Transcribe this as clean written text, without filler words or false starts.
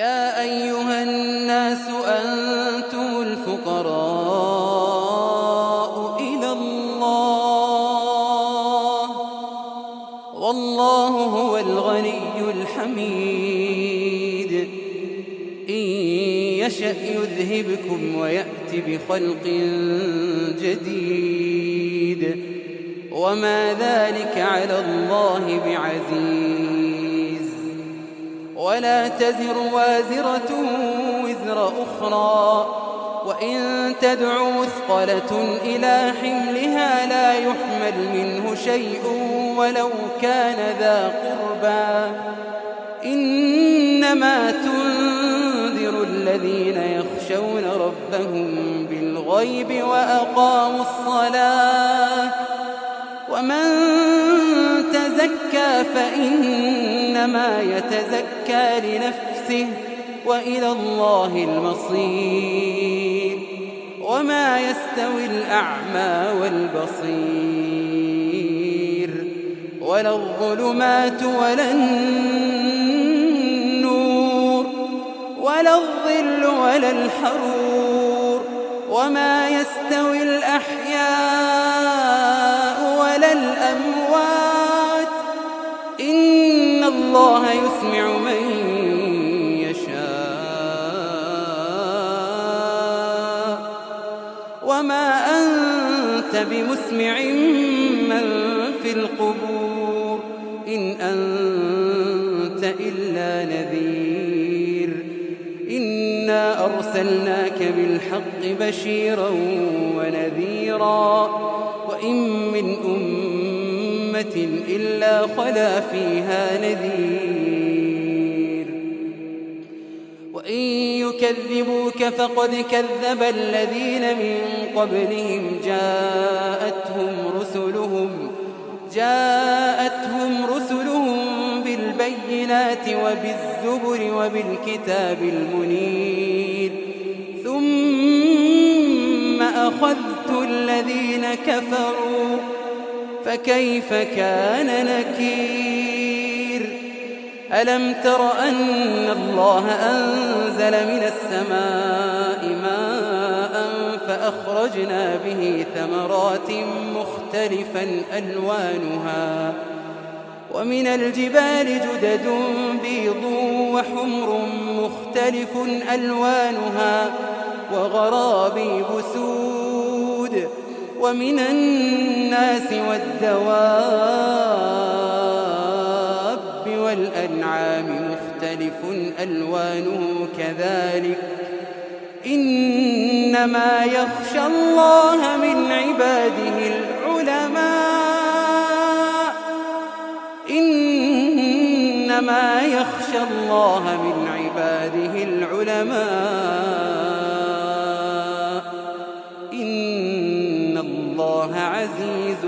يا أيها الناس أنتم الفقراء إلى الله والله هو الغني الحميد. إن يشأ يذهبكم ويأت بخلق جديد وما ذلك على الله بعزيز. ولا تزر وازرة وزر أخرى وإن تدع مثقلة إلى حملها لا يحمل منه شيء ولو كان ذا قربى. إنما تنذر الذين يخشون ربهم بالغيب وأقاموا الصلاة. ومن تزكى فإنما يتزكى لنفسه وإلى الله المصير. وما يستوي الأعمى والبصير ولا الظلمات ولا النور ولا الظل ولا الحرور. وما يستوي الأحياء ولا الأموات. إن الله يسمع من يشاء وما أنت بمسمع من في القبور إن أنت إلا نذير. إنا أرسلناك بالحق بشيرا ونذيرا وإن من أمة إلا خلا فيها نذير. وإن يكذبوك فقد كذب الذين من قبلهم جاءتهم رسلهم بالبينات وبالزبر وبالكتاب المنير. ثم أخذت الذين كفروا فكيف كان نكير. ألم تر أن الله أنزل من السماء ماء فأخرجنا به ثمرات مختلفا ألوانها ومن الجبال جدد بيض وحمر مختلف ألوانها وغرابيب سود. ومن الناس والدواب والأنعام مختلف ألوانه كذلك. إنما يخشى الله من عباده العلماء. إنما يخشى الله من عباده العلماء. إن الله عزيز